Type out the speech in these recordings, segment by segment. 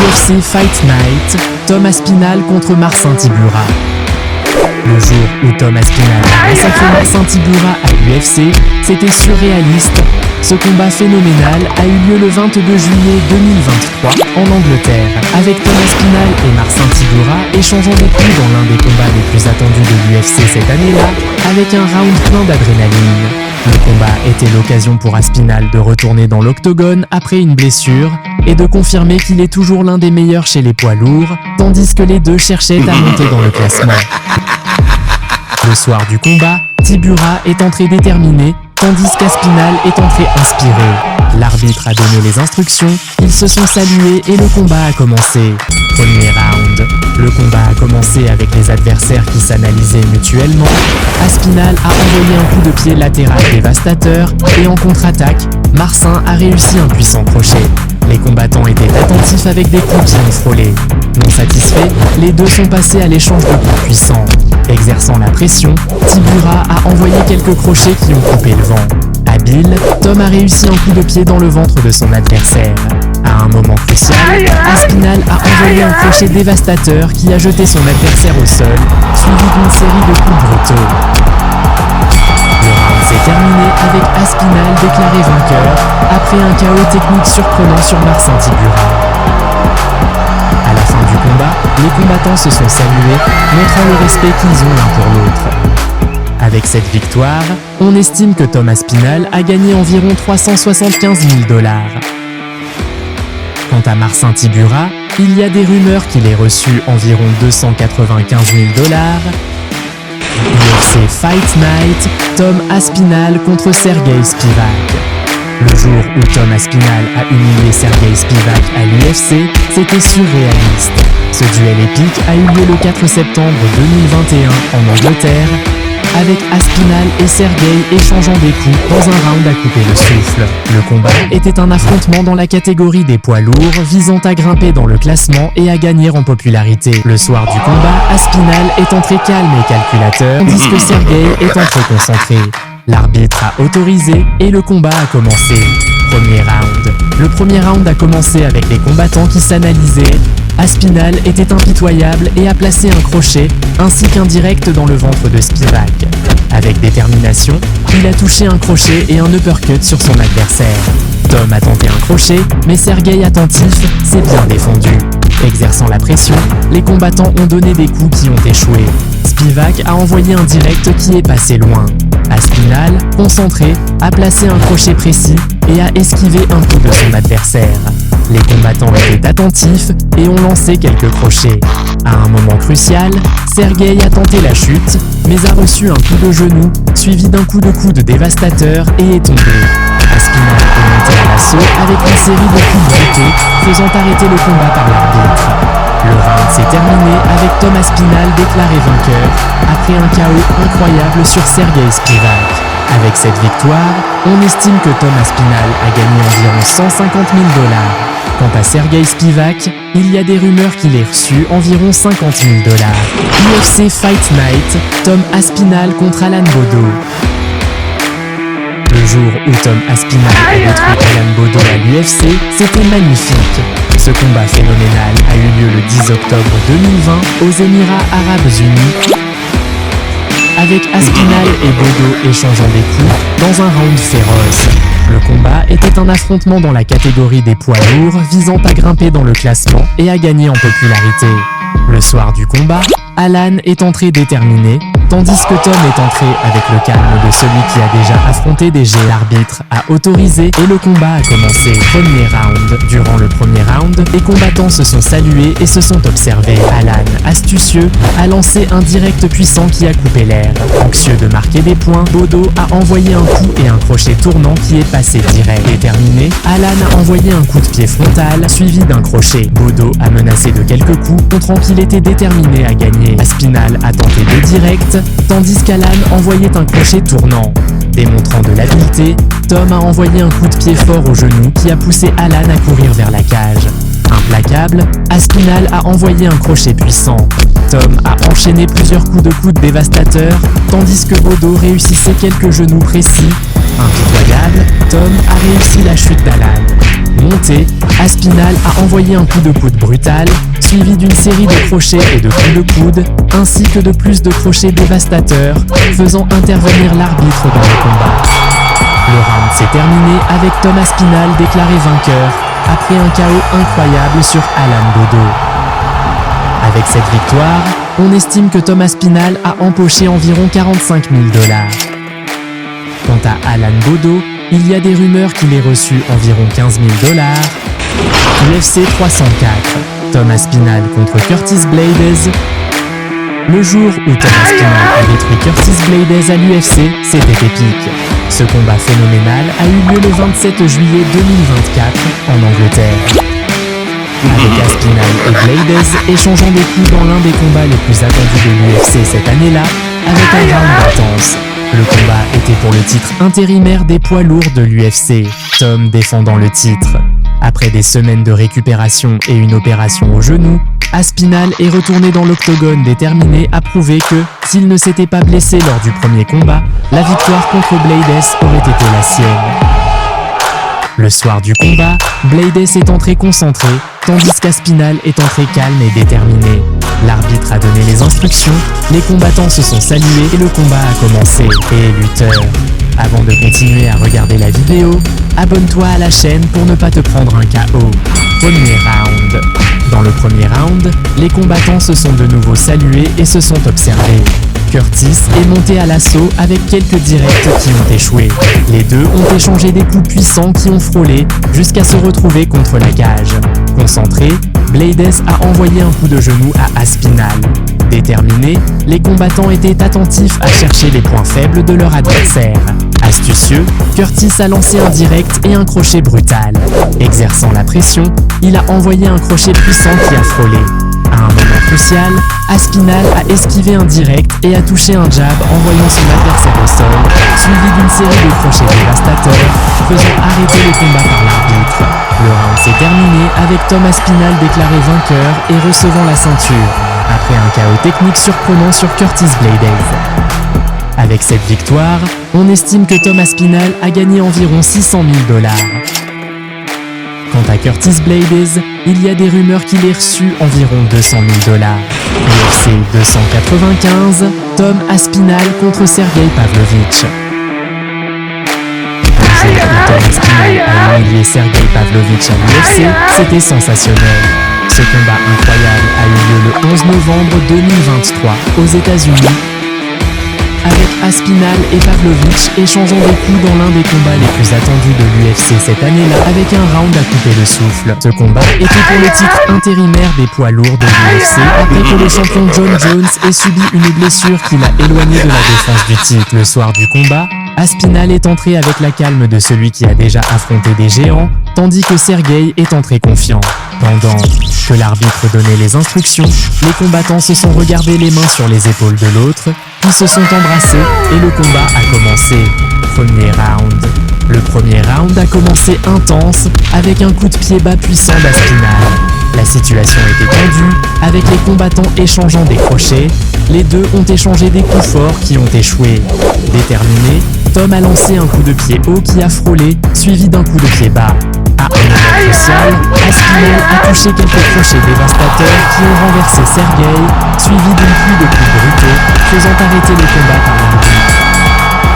UFC Fight Night, Tom Aspinall contre Marcin Tybura. Le jour où Tom Aspinall a massacré Marcin Tybura à l'UFC, c'était surréaliste. Ce combat phénoménal a eu lieu le 22 juillet 2023 en Angleterre, avec Tom Aspinall et Marcin Tybura échangeant des coups dans l'un des combats les plus attendus de l'UFC cette année-là, avec un round plein d'adrénaline. Le combat était l'occasion pour Aspinall de retourner dans l'octogone après une blessure et de confirmer qu'il est toujours l'un des meilleurs chez les poids lourds, tandis que les deux cherchaient à monter dans le classement. Le soir du combat, Tybura est entré déterminé, tandis qu'Aspinall est entré inspiré. L'arbitre a donné les instructions, ils se sont salués et le combat a commencé. Premier round. Le combat a commencé avec les adversaires qui s'analysaient mutuellement. Aspinall a envoyé un coup de pied latéral dévastateur et en contre-attaque, Marcin a réussi un puissant crochet. Les combattants étaient attentifs avec des coups qui ont frôlé. Non satisfaits, les deux sont passés à l'échange de coups puissants. Exerçant la pression, Tybura a envoyé quelques crochets qui ont coupé le vent. Habile, Tom a réussi un coup de pied dans le ventre de son adversaire. À un moment crucial, Aspinall a envoyé un crochet dévastateur qui a jeté son adversaire au sol, suivi d'une série de coups brutaux. Le round s'est terminé avec Aspinall déclaré vainqueur après un chaos technique surprenant sur Marcin Tybura. À la fin du combat, les combattants se sont salués, montrant le respect qu'ils ont l'un pour l'autre. Avec cette victoire, on estime que Tom Aspinall a gagné environ 375 000 $. Quant à Marcin Tybura, il y a des rumeurs qu'il ait reçu environ 295 000 $. UFC Fight Night, Tom Aspinall contre Sergey Spivak. Le jour où Tom Aspinall a humilié Sergey Spivak à l'UFC, c'était surréaliste. Ce duel épique a eu lieu le 4 septembre 2021 en Angleterre, avec Aspinall et Sergey échangeant des coups dans un round à couper le souffle. Le combat était un affrontement dans la catégorie des poids lourds visant à grimper dans le classement et à gagner en popularité. Le soir du combat, Aspinall est entré calme et calculateur, tandis que Sergey est entré concentré. L'arbitre a autorisé et le combat a commencé. Premier round. Le premier round a commencé avec les combattants qui s'analysaient. Aspinall était impitoyable et a placé un crochet ainsi qu'un direct dans le ventre de Spivak. Avec détermination, il a touché un crochet et un uppercut sur son adversaire. Tom a tenté un crochet, mais Sergey attentif s'est bien défendu. Exerçant la pression, les combattants ont donné des coups qui ont échoué. Spivak a envoyé un direct qui est passé loin. Aspinall, concentré, a placé un crochet précis et a esquivé un coup de son adversaire. Les combattants étaient attentifs et ont lancé quelques crochets. À un moment crucial, Sergey a tenté la chute, mais a reçu un coup de genou, suivi d'un coup de coude dévastateur et est tombé. Aspinall est monté à l'assaut avec une série de coups brutaux, faisant arrêter le combat par l'arbitre. Le round s'est terminé avec Tom Aspinall déclaré vainqueur, après un chaos incroyable sur Sergey Spivak. Avec cette victoire, on estime que Tom Aspinall a gagné environ 150 000 $. Quant à Sergey Spivak, il y a des rumeurs qu'il ait reçu environ 50 000 $. UFC Fight Night, Tom Aspinall contre Alan Baudot. Le jour où Tom Aspinall a détruit Alan Baudot à l'UFC, c'était magnifique. Ce combat phénoménal a eu lieu le 10 octobre 2020 aux Émirats Arabes Unis, avec Aspinall et Baudot échangeant des coups dans un round féroce. Le combat était un affrontement dans la catégorie des poids lourds visant à grimper dans le classement et à gagner en popularité. Le soir du combat, Alan est entré déterminé, tandis que Tom est entré avec le calme de celui qui a déjà affronté des géants. L'arbitre a autorisé et le combat a commencé. Premier round. Durant le premier round, les combattants se sont salués et se sont observés. Alan, astucieux, a lancé un direct puissant qui a coupé l'air. Anxieux de marquer des points, Baudot a envoyé un coup et un crochet tournant qui est passé direct. Déterminé, Alan a envoyé un coup de pied frontal suivi d'un crochet. Baudot a menacé de quelques coups, montrant qu'il était déterminé à gagner. Aspinall a tenté deux directs, tandis qu'Alan envoyait un crochet tournant. Démontrant de l'habileté, Tom a envoyé un coup de pied fort au genou qui a poussé Alan à courir vers la cage. Implacable, Aspinall a envoyé un crochet puissant. Tom a enchaîné plusieurs coups de coude dévastateurs, tandis que Baudot réussissait quelques genoux précis. Impitoyable, Tom a réussi la chute d'Alan. monté, Aspinall a envoyé un coup de coude brutal, suivi d'une série de crochets et de coups de coude, ainsi que de plus de crochets dévastateurs, faisant intervenir l'arbitre dans le combat. Le round s'est terminé avec Tom Aspinall déclaré vainqueur, après un KO incroyable sur Alan Baudot. Avec cette victoire, on estime que Tom Aspinall a empoché environ 45 000 $. Quant à Alan Baudot, il y a des rumeurs qu'il ait reçu environ 15 000 $. UFC 304, Tom Aspinall contre Curtis Blaydes. Le jour où Tom Aspinall a détruit Curtis Blaydes à l'UFC, c'était épique. Ce combat phénoménal a eu lieu le 27 juillet 2024 en Angleterre. Avec Aspinall et Blaydes échangeant des coups dans l'un des combats les plus attendus de l'UFC cette année-là, avec un round intense. Le combat était pour le titre intérimaire des poids lourds de l'UFC, Tom défendant le titre. Après des semaines de récupération et une opération au genou, Aspinall est retourné dans l'octogone déterminé à prouver que, s'il ne s'était pas blessé lors du premier combat, la victoire contre Blaydes aurait été la sienne. Le soir du combat, Blaydes est entré concentré, tandis qu'Aspinall est entré calme et déterminé. L'arbitre a donné les instructions, les combattants se sont salués et le combat a commencé. Et lutteur, avant de continuer à regarder la vidéo, abonne-toi à la chaîne pour ne pas te prendre un KO. Premier round. Dans le premier round, les combattants se sont de nouveau salués et se sont observés. Curtis est monté à l'assaut avec quelques directs qui ont échoué. Les deux ont échangé des coups puissants qui ont frôlé jusqu'à se retrouver contre la cage. Concentré, Blaydes a envoyé un coup de genou à Aspinall. Déterminés, les combattants étaient attentifs à chercher les points faibles de leur adversaire. Astucieux, Curtis a lancé un direct et un crochet brutal. Exerçant la pression, il a envoyé un crochet puissant qui a frôlé. À un moment crucial, Aspinall a esquivé un direct et a touché un jab envoyant son adversaire au sol, suivi d'une série de crochets dévastateurs, faisant arrêter le combat par l'arbitre. Le round s'est terminé avec Tom Aspinall déclaré vainqueur et recevant la ceinture, après un KO technique surprenant sur Curtis Blaydes. Avec cette victoire, on estime que Tom Aspinall a gagné environ 600 000 $. Quant à Curtis Blaydes, il y a des rumeurs qu'il ait reçu environ 200 000 $. UFC 295, Tom Aspinall contre Sergey Pavlovich. Le jour où Tom Aspinall a humilié Sergey Pavlovich à l'UFC, c'était sensationnel. Ce combat incroyable a eu lieu le 11 novembre 2023 aux États-Unis, avec Aspinall et Pavlovich échangeant des coups dans l'un des combats les plus attendus de l'UFC cette année-là, avec un round à couper le souffle. Ce combat était pour le titre intérimaire des poids lourds de l'UFC, après que le champion John Jones ait subi une blessure qui l'a éloigné de la défense du titre. Le soir du combat, Aspinall est entré avec la calme de celui qui a déjà affronté des géants, tandis que Sergey est entré confiant. Pendant que l'arbitre donnait les instructions, les combattants se sont regardés les mains sur les épaules de l'autre, puis se sont embrassés et le combat a commencé. Premier round. Le premier round a commencé intense avec un coup de pied bas puissant d'Aspinall. La situation était tendue, avec les combattants échangeant des crochets. Les deux ont échangé des coups forts qui ont échoué. Déterminé, Tom a lancé un coup de pied haut qui a frôlé, suivi d'un coup de pied bas. À un moment crucial, Aspinall a touché quelques crochets dévastateurs qui ont renversé Sergey, suivi d'une pluie de coups brutaux, faisant arrêter le combat par l'arbitre.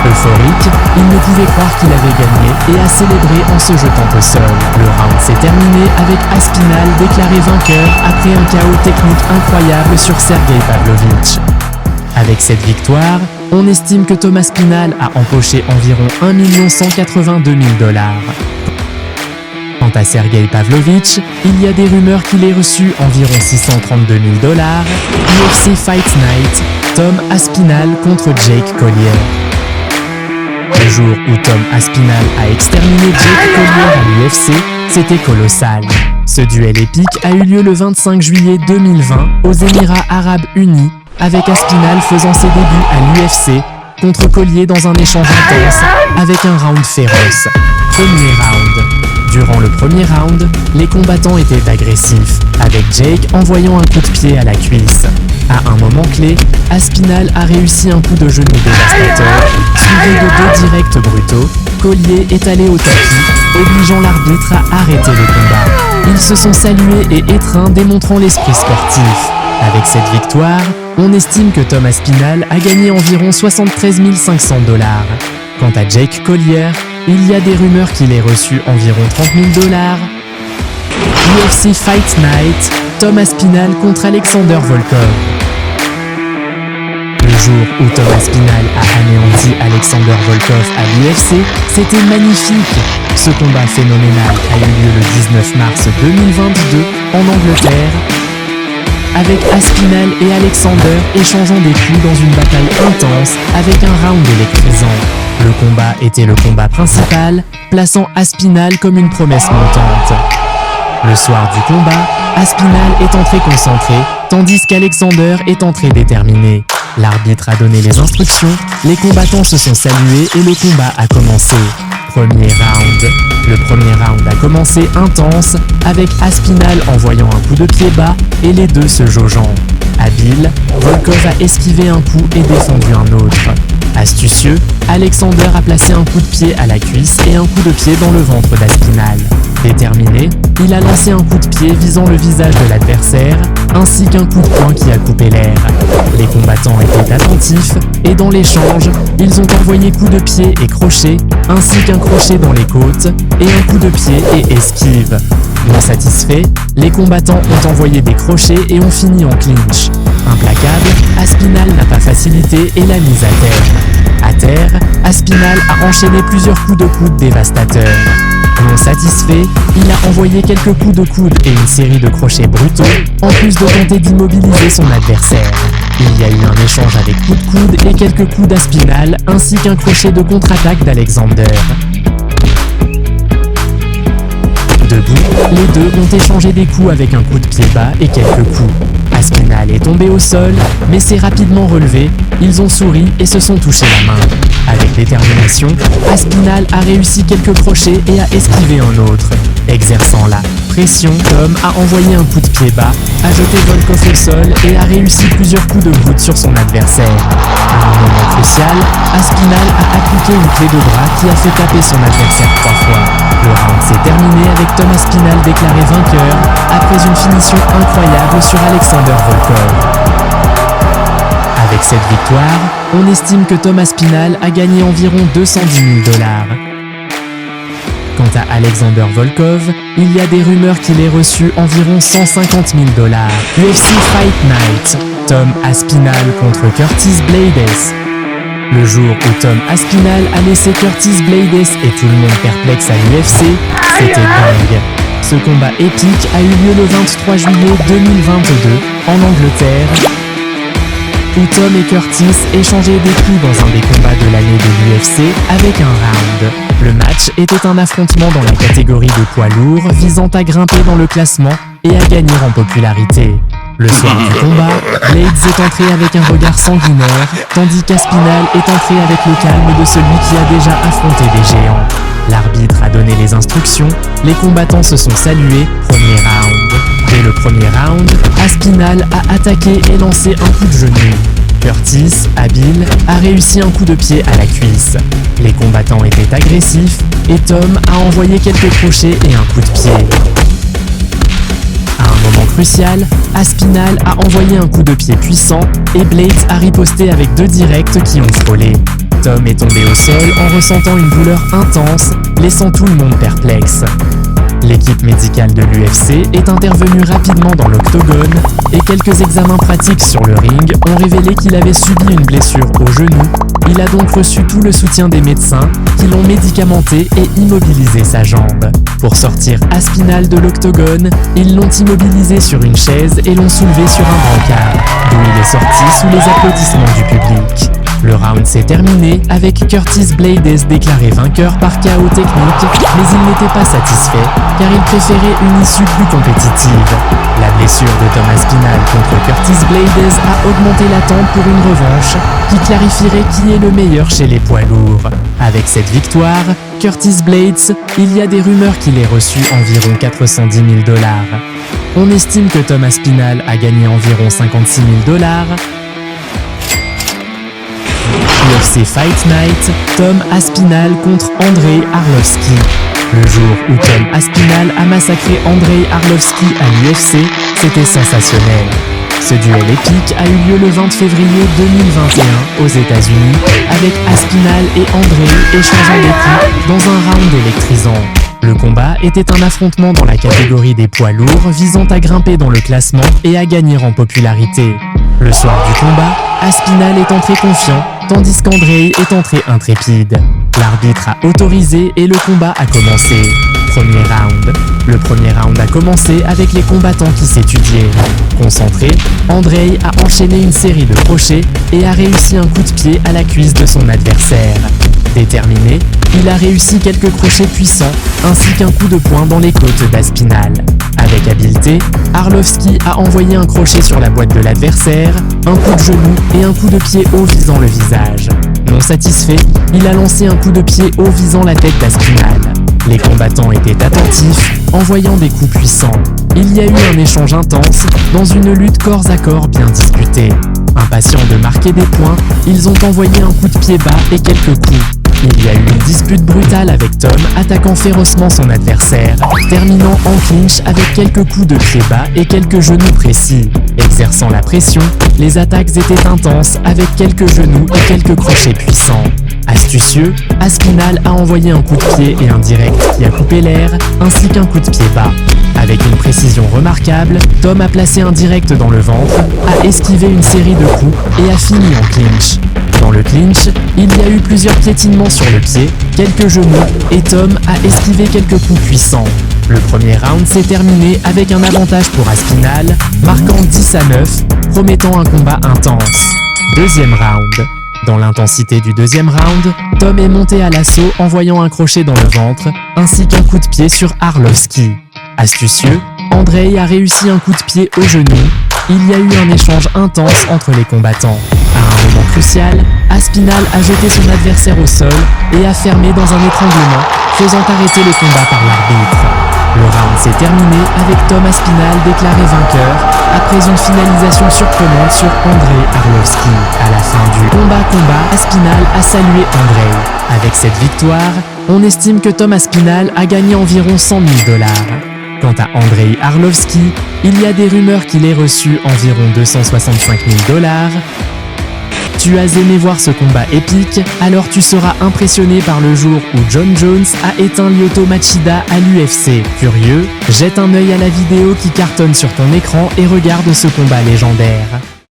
Euphorique, il ne pouvait croire qu'il avait gagné et a célébré en se jetant au sol. Le round s'est terminé avec Aspinall déclaré vainqueur après un KO technique incroyable sur Sergey Pavlovich. Avec cette victoire, on estime que Tom Aspinall a empoché environ 1 182 000 $. Quant à Sergey Pavlovich, il y a des rumeurs qu'il ait reçu environ 632 000 $. UFC Fight Night, Tom Aspinall contre Jake Collier. Le jour où Tom Aspinall a exterminé Jake Collier à l'UFC, c'était colossal. Ce duel épique a eu lieu le 25 juillet 2020 aux Émirats Arabes Unis, avec Aspinall faisant ses débuts à l'UFC contre Collier dans un échange intense avec un round féroce. Premier round. Durant le premier round, les combattants étaient agressifs, avec Jake envoyant un coup de pied à la cuisse. À un moment clé, Aspinall a réussi un coup de genou dévastateur, suivi de 2 directs brutaux, Collier est allé au tapis, obligeant l'arbitre à arrêter le combat. Ils se sont salués et étreints, démontrant l'esprit sportif. Avec cette victoire, on estime que Tom Aspinall a gagné environ 73 500 $. Quant à Jake Collier, il y a des rumeurs qu'il ait reçu environ 30 000 $. UFC Fight Night, Tom Aspinall contre Alexander Volkov. Le jour où Tom Aspinall a anéanti Alexander Volkov à l'UFC, c'était magnifique. Ce combat phénoménal a eu lieu le 19 mars 2022 en Angleterre, avec Aspinall et Alexander échangeant des coups dans une bataille intense avec un round électrisant. Le combat était le combat principal, plaçant Aspinall comme une promesse montante. Le soir du combat, Aspinall est entré concentré, tandis qu'Alexander est entré déterminé. L'arbitre a donné les instructions, les combattants se sont salués et le combat a commencé. Premier round. Le premier round a commencé intense, avec Aspinall envoyant un coup de pied bas et les deux se jaugeant. Habile, Volkov a esquivé un coup et défendu un autre. Astucieux, Alexander a placé un coup de pied à la cuisse et un coup de pied dans le ventre d'Aspinall. Déterminé, il a lancé un coup de pied visant le visage de l'adversaire, ainsi qu'un coup de poing qui a coupé l'air. Les combattants étaient attentifs, et dans l'échange, ils ont envoyé coup de pied et crochet, ainsi qu'un crochet dans les côtes, et un coup de pied et esquive. Non satisfaits, les combattants ont envoyé des crochets et ont fini en clinch. Implacable, Aspinall n'a pas facilité et l'a mise à terre. À terre, Aspinall a enchaîné plusieurs coups de coude dévastateurs. Non satisfait, il a envoyé quelques coups de coude et une série de crochets brutaux, en plus de tenter d'immobiliser son adversaire. Il y a eu un échange avec coups de coude et quelques coups d'Aspinall, ainsi qu'un crochet de contre-attaque d'Alexander. Debout, les deux ont échangé des coups avec un coup de pied bas et quelques coups. Aspinall est tombé au sol, mais s'est rapidement relevé, ils ont souri et se sont touchés la main. Avec détermination, Aspinall a réussi quelques crochets et a esquivé un autre. Exerçant la pression, Tom a envoyé un coup de pied bas, a jeté Volkov au sol et a réussi plusieurs coups de coude sur son adversaire. À un moment crucial, Aspinall a appliqué une clé de bras qui a fait taper son adversaire 3 fois. Le round s'est terminé avec Tom Aspinall déclaré vainqueur après une finition incroyable sur Alexander Volkov. Avec cette victoire, on estime que Tom Aspinall a gagné environ 210 000 $. Quant à Alexander Volkov, il y a des rumeurs qu'il ait reçu environ 150 000 $. UFC Fight Night, Tom Aspinall contre Curtis Blaydes. Le jour où Tom Aspinall a laissé Curtis Blaydes et tout le monde perplexe à l'UFC, c'était dingue. Ce combat épique a eu lieu le 23 juillet 2022 en Angleterre, où Tom et Curtis échangeaient des coups dans un des combats de l'année de l'UFC avec un round. Le match était un affrontement dans la catégorie de poids lourd visant à grimper dans le classement et à gagner en popularité. Le soir du combat, Blaydes est entré avec un regard sanguinaire, tandis qu'Aspinall est entré avec le calme de celui qui a déjà affronté des géants. L'arbitre a donné les instructions, les combattants se sont salués, premier round. Dès le premier round, Aspinall a attaqué et lancé un coup de genou. Curtis, habile, a réussi un coup de pied à la cuisse. Les combattants étaient agressifs et Tom a envoyé quelques crochets et un coup de pied. À un moment crucial, Aspinall a envoyé un coup de pied puissant et Blaydes a riposté avec 2 directs qui ont frôlé. Tom est tombé au sol en ressentant une douleur intense, laissant tout le monde perplexe. L'équipe médicale de l'UFC est intervenue rapidement dans l'octogone et quelques examens pratiques sur le ring ont révélé qu'il avait subi une blessure au genou. Il a donc reçu tout le soutien des médecins qui l'ont médicamenté et immobilisé sa jambe. Pour sortir Aspinall de l'octogone, ils l'ont immobilisé sur une chaise et l'ont soulevé sur un brancard, d'où il est sorti sous les applaudissements du public. Le round s'est terminé avec Curtis Blaydes déclaré vainqueur par KO technique, mais il n'était pas satisfait car il préférait une issue plus compétitive. La blessure de Tom Aspinall contre Curtis Blaydes a augmenté l'attente pour une revanche qui clarifierait qui est le meilleur chez les poids lourds. Avec cette victoire, Curtis Blaydes, il y a des rumeurs qu'il ait reçu environ 410 000 $. On estime que Tom Aspinall a gagné environ 56 000 $. UFC Fight Night, Tom Aspinall contre Andrei Arlovski. Le jour où Tom Aspinall a massacré Andrei Arlovski à l'UFC, c'était sensationnel. Ce duel épique a eu lieu le 20 février 2021 aux États-Unis, avec Aspinall et Andrei échangeant des coups dans un round électrisant. Le combat était un affrontement dans la catégorie des poids lourds visant à grimper dans le classement et à gagner en popularité. Le soir du combat, Aspinall est entré confiant, tandis qu'Andrei est entré intrépide. L'arbitre a autorisé et le combat a commencé. Premier round. Le premier round a commencé avec les combattants qui s'étudiaient. Concentré, Andrei a enchaîné une série de crochets et a réussi un coup de pied à la cuisse de son adversaire. Déterminé, il a réussi quelques crochets puissants ainsi qu'un coup de poing dans les côtes d'Aspinall. Avec habileté, Arlovski a envoyé un crochet sur la boîte de l'adversaire, un coup de genou et un coup de pied haut visant le visage. Non satisfait, il a lancé un coup de pied haut visant la tête d'Aspinall. Les combattants étaient attentifs, envoyant des coups puissants. Il y a eu un échange intense, dans une lutte corps à corps bien disputée. Impatients de marquer des points, ils ont envoyé un coup de pied bas et quelques coups. Il y a eu une dispute brutale avec Tom attaquant férocement son adversaire, terminant en clinch avec quelques coups de pied bas et quelques genoux précis. Exerçant la pression, les attaques étaient intenses avec quelques genoux et quelques crochets puissants. Astucieux, Aspinall a envoyé un coup de pied et un direct qui a coupé l'air, ainsi qu'un coup de pied bas. Avec une précision remarquable, Tom a placé un direct dans le ventre, a esquivé une série de coups et a fini en clinch. Dans le clinch, il y a eu plusieurs piétinements sur le pied, quelques genoux, et Tom a esquivé quelques coups puissants. Le premier round s'est terminé avec un avantage pour Aspinall, marquant 10-9, promettant un combat intense. Deuxième round. Dans l'intensité du deuxième round, Tom est monté à l'assaut en envoyant un crochet dans le ventre, ainsi qu'un coup de pied sur Arlovski. Astucieux, Andrei a réussi un coup de pied au genou. Il y a eu un échange intense entre les combattants. À un moment crucial, Aspinall a jeté son adversaire au sol et a fermé dans un étranglement, faisant arrêter le combat par l'arbitre. Le round s'est terminé avec Tom Aspinall déclaré vainqueur après une finalisation surprenante sur Andrei Arlovski. À la fin du combat, Aspinall a salué Andrei. Avec cette victoire, on estime que Tom Aspinall a gagné environ 100 000 $. Quant à Andrei Arlovski, il y a des rumeurs qu'il ait reçu environ 265 000 $. Tu as aimé voir ce combat épique, alors tu seras impressionné par le jour où Jon Jones a éteint Lyoto Machida à l'UFC. Curieux, jette un œil à la vidéo qui cartonne sur ton écran et regarde ce combat légendaire.